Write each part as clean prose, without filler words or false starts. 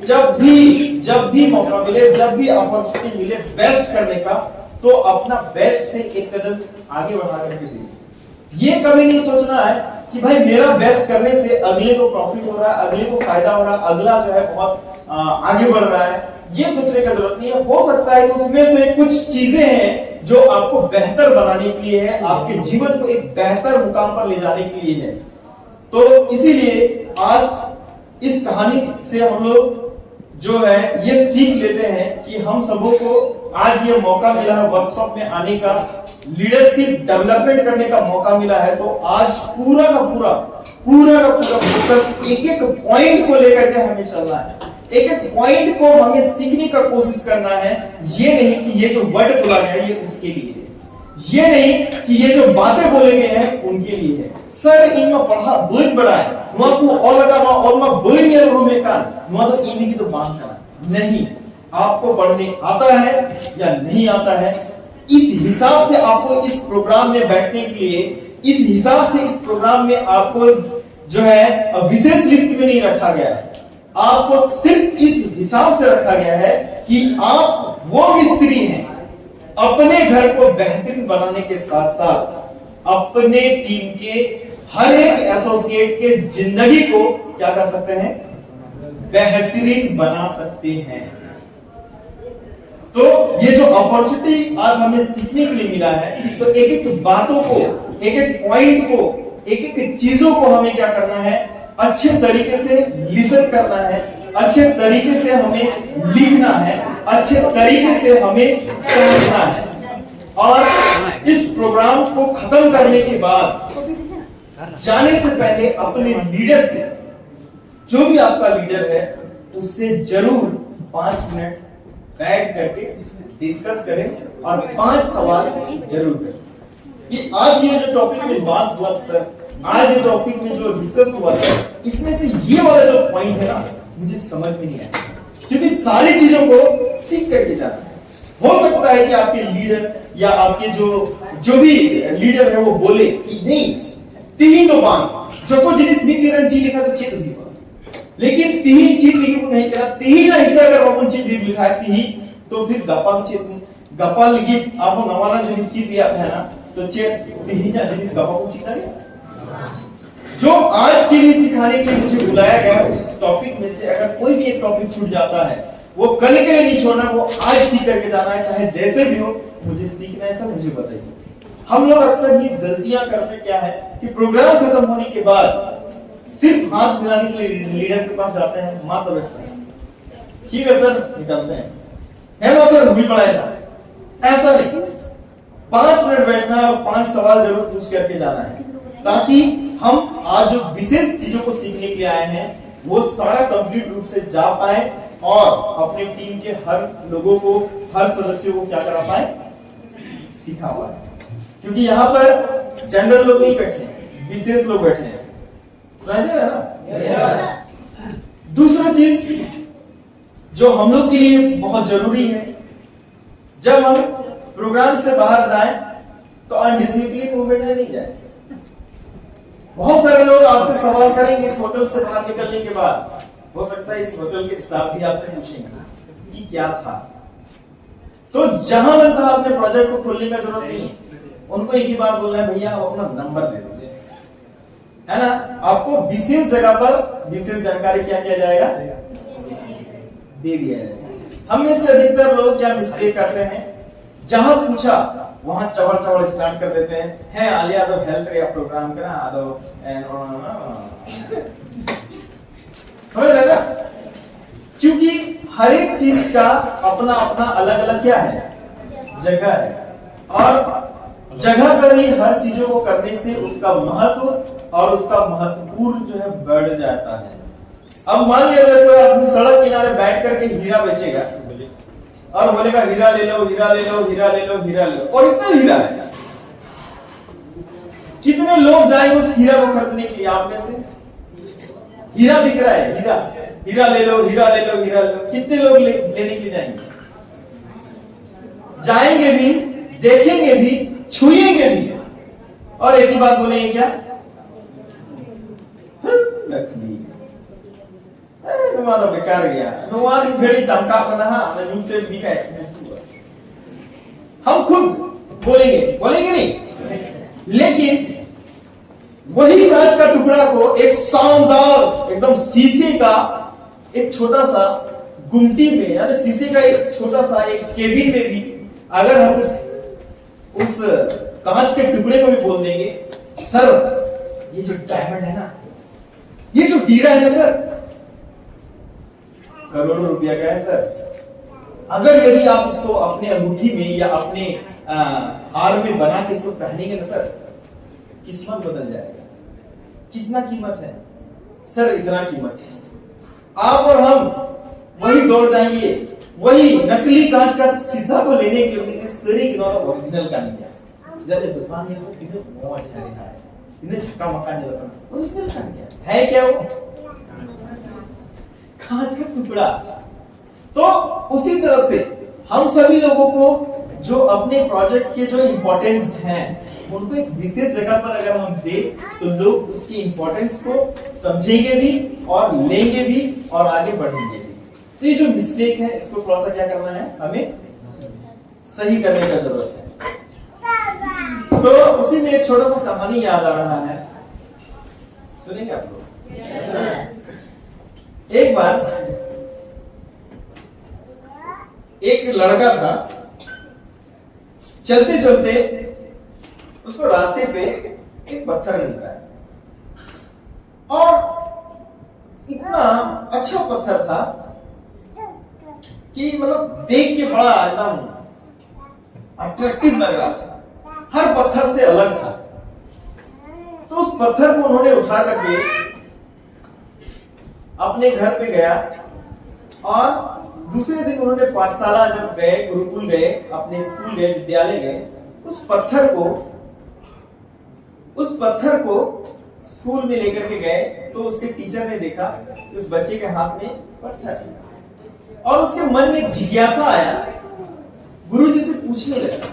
जब भी मौका मिले, जब भी अपॉर्चुनिटी मिले बेस्ट करने का, तो अपना बेस्ट से एक कदम आगे बढ़ा करके दीजिए। ये कभी नहीं सोचना है कि भाई मेरा बेस्ट करने से अगले को प्रॉफिट हो रहा है, अगले को फायदा हो रहा है, अगला जो है बहुत आगे बढ़ रहा है। ये सोचने का जरूरत नहीं है। हो सकता है कि उसमें से कुछ चीजें हैं जो आपको बेहतर बनाने के लिए है, आपके जीवन को एक बेहतर मुकाम पर ले जाने के लिए है। तो इसीलिए आज इस कहानी से हम लोग जो है ये सीख लेते हैं कि हम सबों को आज ये मौका मिला है वर्कशॉप में आने का, लीडरशिप डेवलपमेंट करने का मौका मिला है। तो आज पूरा का पूरा फोकस एक एक पॉइंट को लेकर के हमें चलना है, एक एक पॉइंट को हमें सीखने का कोशिश करना है। ये नहीं कि ये जो वर्ड बोला गया है ये उसके लिए है, ये नहीं कि ये जो बातें बोले गए हैं उनके लिए है। सर इनमें पढ़ा बहुत बड़ा है, वहां को और लगा और मैं बनियर रूम में कान वहां तो इनकी तो बात करना नहीं। आपको पढ़ने आता है या नहीं आता है, इस हिसाब से आपको इस प्रोग्राम में बैठने के लिए, इस हिसाब से इस प्रोग्राम में आपको जो है विशेष लिस्ट में नहीं रखा गया है। आपको सिर्फ इस हिसाब से रखा गया है कि आप वो मिस्त्री हैं अपने घर को बेहतरीन बनाने के साथ साथ अपने टीम के हर एक एसोसिएट के जिंदगी को क्या कर सकते हैं, बेहतरीन बना सकते हैं। तो ये जो अपॉर्चुनिटी आज हमें सीखने के लिए मिला है, तो एक एक बातों को, एक एक पॉइंट को, एक एक चीजों को हमें क्या करना है, अच्छे तरीके से लिसन करना है, अच्छे तरीके से हमें लिखना है, अच्छे तरीके से हमें समझना है। और इस प्रोग्राम को खत्म करने के बाद जाने से पहले अपने लीडर से, जो भी आपका लीडर है उससे जरूर 5 मिनट बैठ करके डिस्कस करें और 5 सवाल जरूर करें कि आज ये जो टॉपिक में बात हुआ सर, आज ये टॉपिक में जो डिस्कस हुआ सर, इसमें से ये वाला जो पॉइंट है ना मुझे समझ में नहीं आया, क्योंकि सारी चीजों को सीख करके जाना है। हो सकता है कि आपके लीडर या आपके जो भी लीडर है वो बोले कि नहीं तीन तो बांध जो तो जिनिस भी तीन चीज लिखा तो चेत भी, लेकिन तीन चीज लिखी को नहीं करा, तीन हिस्सा अगर अपन चीज लिखा है तीन, तो फिर गप्पा चेत गप्पा लिखी आप नवाला जिनिस चीज दिया है ना, तो चेत तीन जिनिस गप्पा को चीज करे। जो आज के लिए सिखाने के लिए मुझे बुलाया गया उस टॉपिक में से अगर कोई भी एक टॉपिक छूट जाता है, वो कल के लिए नहीं छोड़ना, वो आज सीख करके जाना है, चाहे जैसे भी हो। मुझे सीखना है सर, मुझे बताइए। हम लोग अक्सर ये गलतियां करते क्या है कि प्रोग्राम खत्म होने के बाद सिर्फ हाथ मिलाने के लिए लीडर के पास जाते हैं, माँ तो ठीक है सर निकलते हैं, है ना सर भी पढ़ाएगा, ऐसा नहीं। 5 मिनट बैठना और 5 सवाल जरूर पूछ करके जाना है, ताकि हम आज जो विशेष चीजों को सीखने के लिए आए हैं वो सारा कंप्लीट रूप से जा पाए और अपने टीम के हर लोगों को, हर सदस्यों को क्या करा पाए, सिखा पाए। क्योंकि यहाँ पर जनरल लोग नहीं बैठे हैं, विशेष लोग बैठे हैं, सुनाई दे रहा है ना। दूसरा चीज जो हम लोग के लिए बहुत जरूरी है, जब हम प्रोग्राम से बाहर जाएं तो अनडिसिप्लिन मूवमेंट में नहीं जाए। बहुत सारे लोग आपसे सवाल करेंगे इस होटल से बाहर निकलने के बाद, हो सकता है इस होटल के स्टाफ भी आपसे पूछेंगे कि क्या था। तो जहां मन था अपने प्रोजेक्ट को खोलने का जरूरत नहीं है, उनको एक ही बात बोलना है, भैया आप अपना नंबर दे दीजिए, है ना। आपको विशेष जगह पर विशेष जानकारी क्या किया जाएगा, दे दिया जाएगा। हम में से अधिकतर लोग क्या मिस्टेक करते हैं, जहां पूछा वहां चवड़ चवड़ स्टार्ट कर देते हैं, है आलिया तो हेल्थ रे प्रोग्राम करा आदो समझ रहे ना। क्योंकि हर एक चीज का अपना अपना अलग अलग क्या है, जगह है, और जगह पर ही हर चीजों को करने से उसका महत्व और उसका महत्वपूर्ण जो है बढ़ जाता है। अब मान लिया कोई आदमी सड़क किनारे बैठ करके हीरा बेचेगा और बोलेगा हीरा ले लो, हीरा ले लो, हीरा ले लो, हीरा ले लो, और इसमें हीरा है। कितने लोग जाएंगे उस हीरा को खरीदने के लिए? आप में से हीरा बिक रहा है, हीरा हीरा ले लो, हीरा ले लो, हीरा ले लो, कितने लोग लेने के लिए जाएंगे? जाएंगे भी, देखेंगे भी, छुएंगे भी, और एक ही बात बोलेंगे क्या, नकली। नुआ तो बेकार गया, नुआ भी घड़ी चमका बना ना न्यूज़ से दिखा है। हम खुद बोलेंगे नहीं, लेकिन वही कांच का टुकड़ा को एक शानदार एकदम शीशे का एक छोटा सा गुमटी में, यानी शीशे का एक छोटा सा एक केबिन में भी अगर हम उस कांच के टुकड़े को भी बोल देंगे, सर ये जो डायमंड है ना, ये जो हीरा है ना सर, करोड़ों रुपया का है सर, अगर यदि आप इसको अपने अंगूठी में या अपने हार में बना के इसको पहनेंगे ना सर, किस्मत बदल जाएगा। कितना कीमत है सर? इतना कीमत है। आप और हम वही दौड़ जाएंगे, वही नकली कांच का शीशा को लेने के लिए, सरी की नौका ओरिजिनल का नहीं है। जैसे दुकान है वो कितने मौज है रहा है, इन्हें झक्का मक्का नहीं लगता, ओरिजिनल का नहीं है क्या वो? कांच का टुकड़ा। तो उसी तरह से हम सभी लोगों को जो अपने प्रोजेक्ट के जो इंपॉर्टेंस हैं, उनको एक विशेष जगह पर अगर हम दे तो लोग उसकी इंपॉर्टेंस को समझेंगे भी और लेंगे भी और आगे बढ़ेंगे भी। तो ये जो मिस्टेक है, इसको थोड़ा सा क्या करना है, हमें सही करने का जरूरत है। तो उसी में एक छोटा सा कहानी याद आ रहा है, सुनेंगे आप लोग? एक बार एक लड़का था, चलते चलते उसको रास्ते पे एक पत्थर मिलता है और इतना अच्छा पत्थर था कि मतलब देख के बड़ा एकदम अट्रैक्टिव लग रहा था, हर पत्थर से अलग था। तो उस पत्थर को उन्होंने उठा करके अपने घर पे गया और दूसरे दिन उन्होंने पाठशाला जब गए, गुरुकुल गए, अपने स्कूल गए, विद्यालय गए, उस पत्थर को स्कूल में लेकर के गए तो उसके टीचर ने देखा कि उस बच्चे के हाथ में पत्थर है और उसके मन में एक जिज्ञासा आया, गुरुजी से पूछने लगा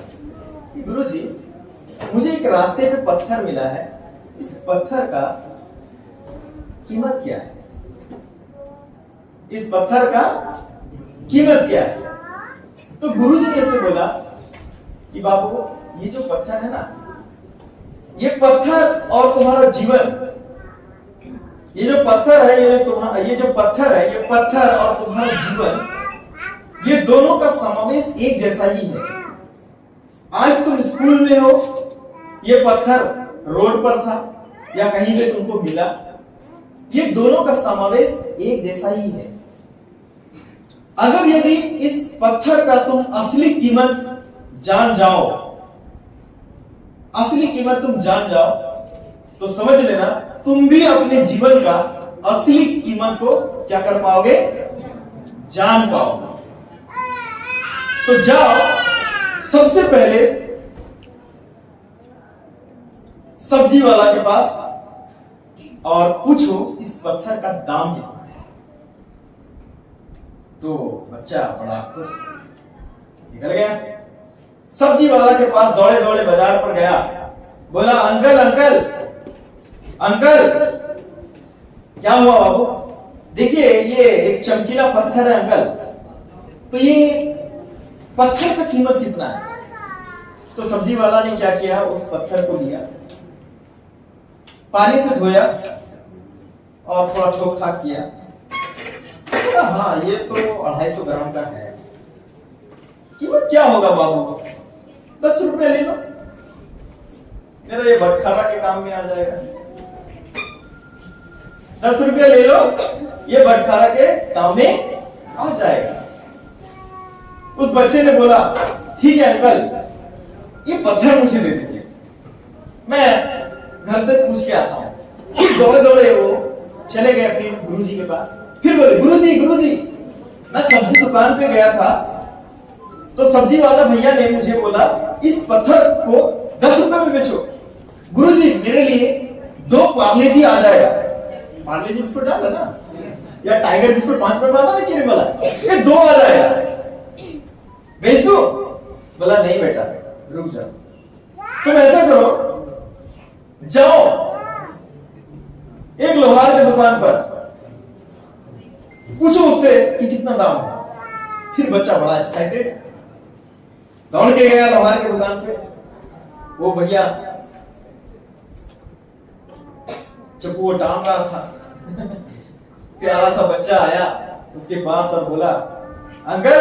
कि गुरुजी, मुझे एक रास्ते पे पत्थर मिला है, इस पत्थर का कीमत क्या है? इस पत्थर का कीमत क्या है? तो गुरुजी ने उसे बोला कि बाबू, ये जो पत्थर है ना, ये पत्थर और तुम्हारा जीवन, ये जो पत्थर है, ये पत्थर और तुम्हारा जीवन, ये दोनों का समावेश एक जैसा ही है। आज तुम स्कूल में हो, ये पत्थर रोड पर था या कहीं पे तुमको मिला, ये दोनों का समावेश एक जैसा ही है। अगर यदि इस पत्थर का तुम असली कीमत जान जाओ, तो समझ लेना तुम भी अपने जीवन का असली कीमत को क्या कर पाओगे? जान पाओगे। तो जाओ, सबसे पहले सब्जी वाला के पास और पूछो इस पत्थर का दाम कितना है। तो बच्चा बड़ा खुश निकल गया, सब्जी वाला के पास दौड़े दौड़े बाजार पर गया, बोला अंकल अंकल अंकल, क्या हुआ बाबू? देखिए ये एक चमकीला पत्थर है अंकल, तो ये पत्थर का कीमत कितना है? तो सब्जी वाला ने क्या किया, उस पत्थर को लिया, पानी से धोया और थोड़ा ठोक ठाक किया, हाँ ये तो 250 ग्राम का है, कीमत क्या होगा बाबू? 10 रुपए ले लो, मेरा ये बटखारा के काम में आ जाएगा। 10 रुपए ले लो, ये बटखारा के काम में आ जाएगा। उस बच्चे ने बोला ठीक है अंकल, ये पत्थर मुझे दे दीजिए, मैं घर से पूछ के आता हूं। फिर दौड़े दौड़े वो चले गए अपने गुरुजी के पास, फिर बोले गुरुजी गुरुजी, मैं सब्जी दुकान पे गया था, तो सब्जी वाला भैया ने मुझे बोला इस पत्थर को 10 रुपए में बेचो। गुरुजी मेरे लिए 2 पार्ले जी आ जाएगा, पार्ले जी बिस्कुट डाल ना, या टाइगर बिस्कुट 5 रुपए में आता ना किने वाला, ये 2 आ जाएगा, बेच दो? बोला नहीं बेटा रुक जाओ, तुम ऐसा करो, जाओ एक लोहार की दुकान पर पूछो उससे कि कितना दाम है। फिर बच्चा बड़ा एक्साइटेड दौड़ के गया लोहार की दुकान पे। वो भैया जब वो टांग रहा था, प्यारा सा बच्चा आया उसके पास और बोला, अंकल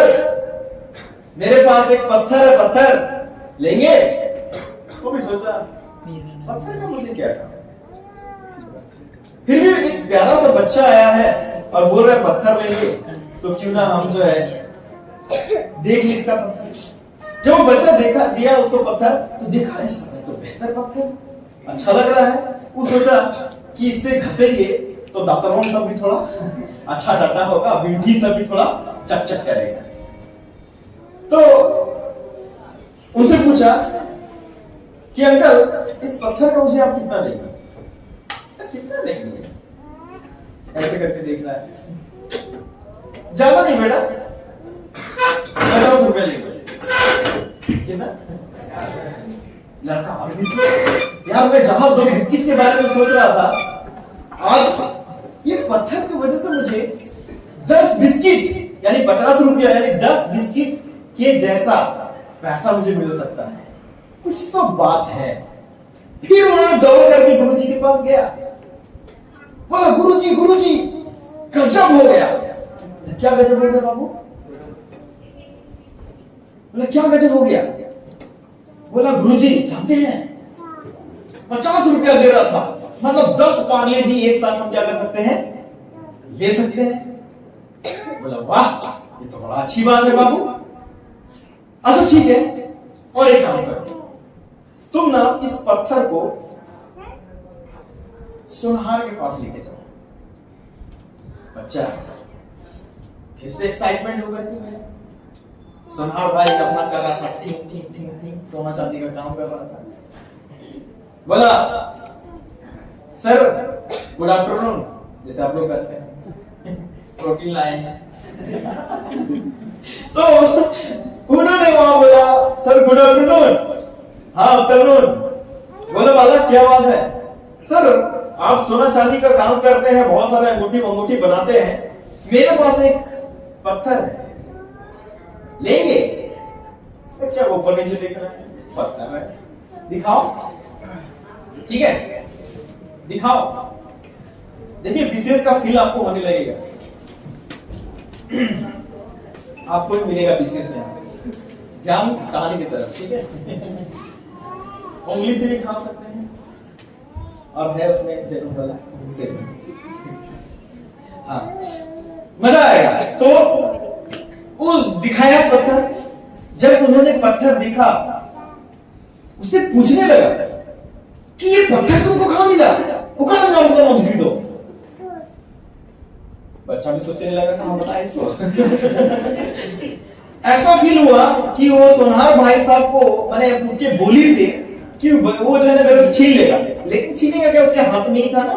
मेरे पास एक पत्थर है, पत्थर लेंगे? वो भी सोचा पत्थर का मुझे क्या काम, फिर भी एक प्यारा सा बच्चा आया है और बोल रहा है पत्थर लेंगे, तो क्यों ना हम जो है देख ली इसका पत्थर। जब वो बच्चा देखा दिया उसको पत्थर, तो देखा इस समय तो बेहतर पत्थर अच्छा लग रहा है। वो सोचा कि इससे घसेंगे तो दातरन सब भी थोड़ा अच्छा डटा होगा, विंडी सब भी थोड़ा चकचक करेगा। तो उनसे पूछा कि अंकल इस पत्थर का मुझे आप कितना देंगे? कितना देंगे? ऐसे करके देख रहा है, ज्यादा नहीं बेटा, 50 रुपए लेंगे। कितना? लड़का यार, मैं जहां 2 बिस्किट के बारे में सोच रहा था, आज ये पत्थर की वजह से मुझे 10 बिस्किट यानी 50 रुपया यानी 10 बिस्किट के जैसा पैसा मुझे मिल सकता है, कुछ तो बात है। फिर उन्होंने दौड़ करके गुरुजी के पास गया, बोला गुरुजी गुरुजी गजब हो गया। क्या गजब हो गया बाबू? बोला क्या गजब हो गया? बोला गुरुजी जानते हैं 50 रुपया दे रहा था, मतलब 10 पार्ले जी एक साथ हम क्या कर सकते हैं, ले सकते हैं। बोला वाह ये तो बड़ा अच्छी बात है बाबू। अच्छा ठीक है, और एक काम करो, तुम ना इस पत्थर को सुनहार के पास लेके जाओ। बच्चा फिर से एक्साइटमेंट होगा कि मैं सुनहार भाई अपना कर रहा था, ठीक ठीक ठीक ठीक सोना चांदी का काम कर रहा था। बोला सर गुड आफ्टरनून, जैसे आप लोग करते हैं, प्रोटीन लाए हैं। तो उन्होंने वहां बोला सर गुड आफ्टरनून। हाँ आफ्टरनून। बोले बालक क्या बात है? सर आप सोना चांदी का काम करते हैं, बहुत सारे अंगूठी अंगूठी बनाते हैं, मेरे पास एक पत्थर है, लेंगे? अच्छा वो ऊपर नीचे देख रहा है, पत्थर है, दिखाओ। ठीक है दिखाओ। देखिए विशेष का फील आपको होने लगेगा, आपको भी मिलेगा विशेष यहाँ, ध्यान कहानी की तरफ। ठीक है उंगली से भी खा सकते हैं और है उसमें जरूर वाला से। हाँ मजा आएगा। तो उस दिखाया पत्थर, जब उन्होंने पत्थर देखा उससे पूछने लगा कि ये पत्थर तुमको कहां मिला? वो कहां मिला? मतलब मुझे दो। बच्चा भी सोचने लगा कहां बताया इसको। ऐसा फील हुआ कि वो सोनार भाई साहब को मैंने उसके बोली से कि वो जो है ना मेरे से छीन लेगा, लेकिन छीनेगा क्या, उसके हाथ में ही था ना।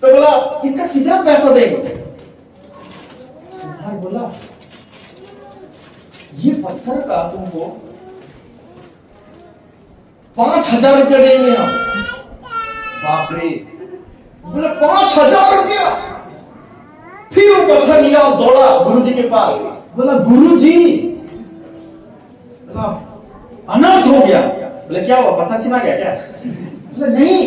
तो बोला इसका कितना पैसा देंगे? सोनार बोला ये पत्थर का तुमको 5,000 रुपया देंगे हम। बाप रे, बोला 5,000 रुपया। फिर वो पत्थर लिया और दौड़ा गुरुजी के पास, बोला गुरुजी अनर्थ हो गया। बोले क्या हुआ, पत्थर छिना गया क्या? बोले नहीं,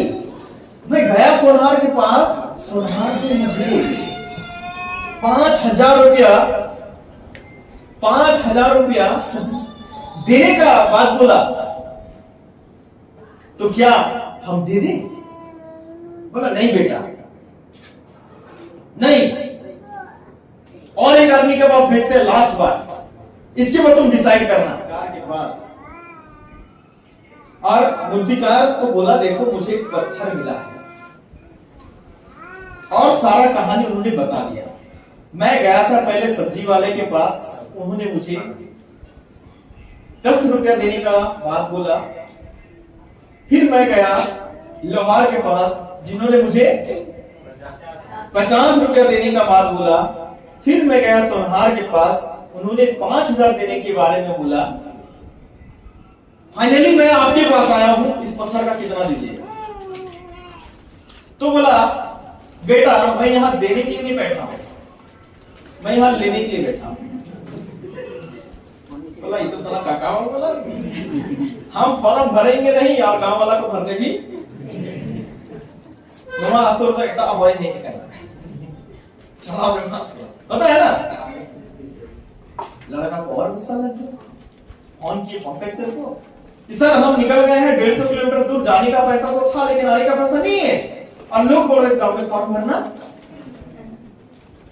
मैं गया सोनार के पास, सोनार ने मुझे 5,000 रुपया देने का बात बोला, तो क्या हम दे दें? बोला नहीं बेटा नहीं, और एक आदमी के पास भेजते हैं लास्ट बार, इसके बाद तुम डिसाइड करना। कार के पास और मूर्तिकार को बोला देखो मुझे एक पत्थर मिला है, और सारा कहानी उन्होंने बता दिया। मैं गया था पहले सब्जी वाले के पास, उन्होंने मुझे 10 रुपया देने का बात बोला। फिर मैं गया लोहार के पास, जिन्होंने मुझे 50 रुपया देने का बात बोला। फिर मैं गया सोनहार के पास, उन्होंने 5,000 देने के बारे में बोला। फाइनली मैं आपके पास आया हूं, इस पत्थर का कितना दीजिएगा? तो बोला बेटा मैं यहां देने के लिए नहीं बैठा हूं, मैं यहाँ लेने के लिए बैठा हूं। बोला ये तो साला काका बोला हम फॉर्म भरेंगे नहीं और गांव वाला को भरने भी तो एक अवॉइड नहीं करना पता है ना। लड़का को और गुस्सा लग गया, फोन किए प्रोफेसर को कि सर हम निकल गए हैं 150 किलोमीटर दूर, जाने का पैसा तो था लेकिन आने का पैसा नहीं है और लोग बोल रहे इस गांव में फॉर्म भरना।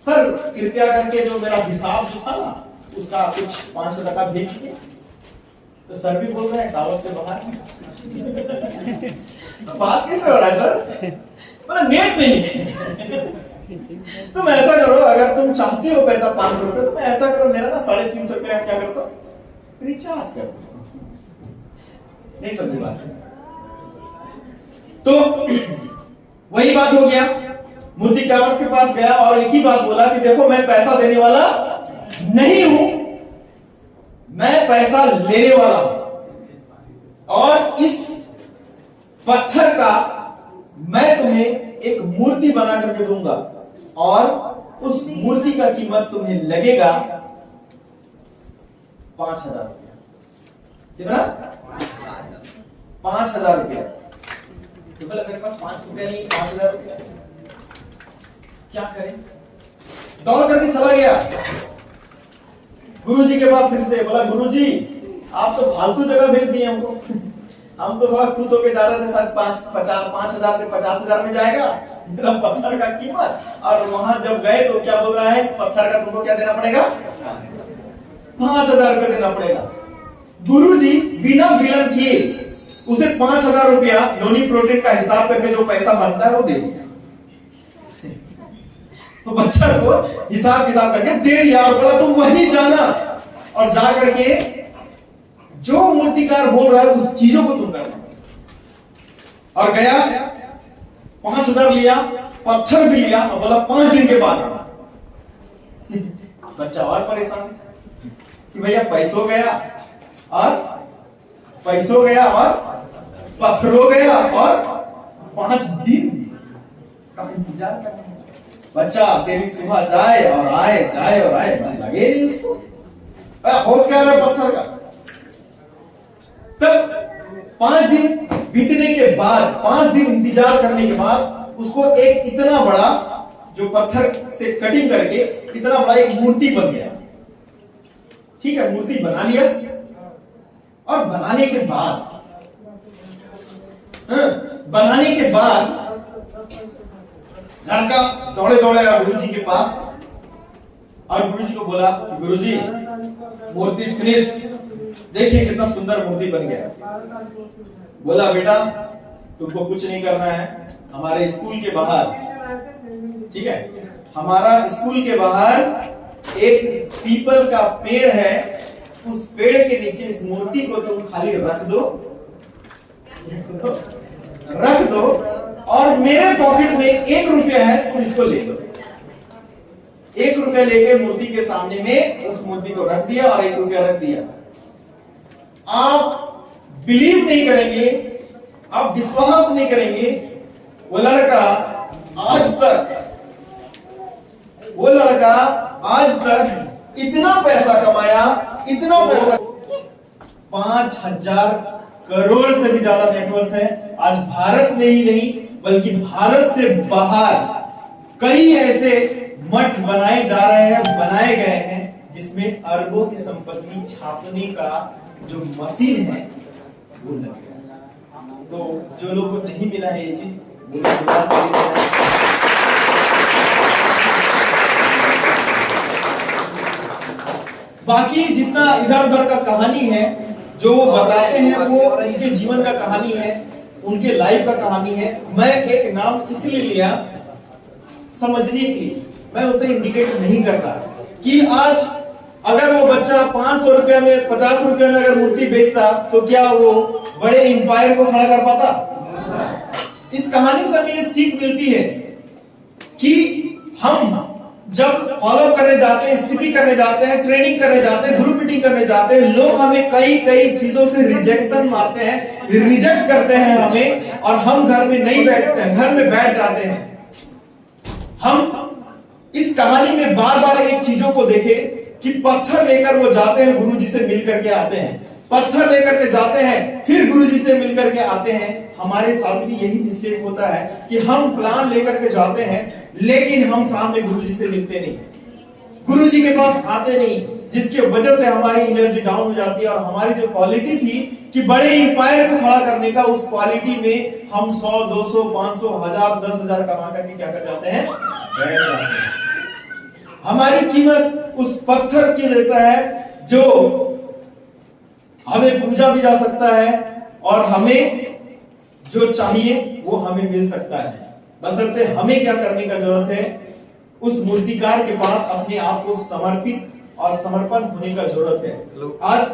सर कृपया करके जो मेरा हिसाब जो था ना उसका कुछ 500 टका भेज दीजिए। तो सर भी बोल रहे हैं टावर से बाहर तो बात कैसे हो रहा है सर, मतलब नेट नहीं है। तुम ऐसा करो, अगर तुम चाहती हो पैसा 500 रुपए, तुम ऐसा करो मेरा ना 350 रुपए का क्या करता रिचार्ज कर दो। नहीं समझी बात। तो वही बात हो गया, मूर्ति कावड़ के पास गया और एक ही बात बोला कि देखो मैं पैसा देने वाला नहीं हूं, मैं पैसा लेने वाला हूं और इस पत्थर का मैं तुम्हें एक मूर्ति बना करके दूंगा और उस मूर्ति का कीमत तुम्हें लगेगा 5,000 रुपया। कितना? 5,000 रुपया। तो बोला मेरे पास 5 रुपया नहीं, 5,000 रुपया क्या करें? दौड़ करके चला गया गुरुजी के पास, फिर से बोला गुरुजी आप तो फालतू जगह भेज दिए हमको, हम तो थोड़ा खुश होके जा रहे थे शायद 5,000 से 50,000 में जाएगा मेरा पत्थर का कीमत, और वहां जब गए तो क्या बोल रहा है इस पत्थर का तुमको क्या देना पड़ेगा? 5,000 रुपया देना पड़ेगा। गुरुजी बिना विलंब किए उसे 5,000 रुपया नोनी प्रोटीन का हिसाब करके जो पैसा बनता है वो दे दिया। तो बच्चा को हिसाब किताब करके दे दिया और बोला तुम वहीं जाना और जा करके जो मूर्तिकार बोल रहा है उस चीजों को तुम करना। और गया 5,000 लिया, पत्थर भी लिया और बोला 5 दिन के बाद। बच्चा और परेशान कि भैया पैसों गया और पत्थरों गया और 5 दिन का इंतजार करना। बच्चा तेरी सुबह जाए और आए लगे नहीं उसको, हो क्या रहा पत्थर का। तब 5 दिन बीतने के बाद, 5 दिन इंतजार करने के बाद उसको एक इतना बड़ा जो पत्थर से कटिंग करके इतना बड़ा एक मूर्ति बन गया। ठीक है, मूर्ति बना लिया और बनाने के बाद लड़का दौड़े गुरुजी के पास और गुरुजी को बोला गुरुजी मूर्ति फिनिश, देखिए कितना सुंदर मूर्ति बन गया। बोला बेटा तुमको कुछ नहीं करना है, हमारे स्कूल के बाहर, ठीक है, हमारा स्कूल के बाहर एक पीपल का पेड़ है, उस पेड़ के नीचे इस मूर्ति को तुम खाली रख दो और मेरे पॉकेट में 1 रुपया है, तुम इसको ले लो। 1 रुपया लेके मूर्ति के सामने में उस मूर्ति को रख दिया और 1 रुपया रख दिया। आप बिलीव नहीं करेंगे, आप विश्वास नहीं करेंगे, वो लड़का आज तक इतना पैसा कमाया, इतना पैसा 5,000 करोड़ से भी ज्यादा नेटवर्क है। आज भारत में ही नहीं बल्कि भारत से बाहर कई ऐसे मठ बनाए गए हैं जिसमें अरबों की संपत्ति छापने का जो मशीन है वो लग गया। तो जो लोगों को नहीं मिला है ये चीज, बाकी जितना इधर उधर का कहानी है जो वो बताते हैं वो उनके जीवन का कहानी है, उनके लाइफ का कहानी है। मैं एक नाम इसलिए लिया समझने के लिए, मैं उसे इंडिकेट नहीं कर रहा कि आज अगर वो बच्चा 500 रुपया में 50 रुपया में अगर मूर्ति बेचता तो क्या वो बड़े एम्पायर को खड़ा कर पाता? इस कहानी से हमें ये सीख मिलती है कि हम जब फॉलो करने जाते हैं, स्टडी करने जाते हैं, ट्रेनिंग करने जाते हैं, ग्रुप मीटिंग करने जाते हैं, लोग हमें कई चीजों से रिजेक्शन मारते हैं, रिजेक्ट करते हैं हमें, और हम घर में नहीं बैठते हैं, घर में बैठ जाते हैं। हम इस कहानी में बार बार एक चीजों को देखे कि पत्थर लेकर वो जाते हैं, गुरुजी से मिल करके आते हैं, पत्थर लेकर के जाते हैं, फिर गुरुजी से मिल करके आते हैं। हमारे साथ भी यही मिस्टेक होता है कि हम प्लान लेकर के जाते हैं, लेकिन हम सामने गुरुजी से मिलते नहीं, गुरुजी के पास आते नहीं, जिसके वजह से हमारी एनर्जी डाउन हो जाती है और हमारी जो क्वालिटी थी कि बड़े एम्पायर को खड़ा करने का, उस क्वालिटी में हम 100, 200, 500, 1000, 10,000 कमा करके क्या कर जाते हैं, बैठ जाते हैं। हमारी कीमत उस पत्थर के जैसा है जो हमें पूजा भी जा सकता है और हमें जो चाहिए वो हमें मिल सकता है, बशर्ते हमें क्या करने का जरूरत है, उस मूर्तिकार के पास अपने आप को समर्पित और समर्पण होने का जरूरत है। आज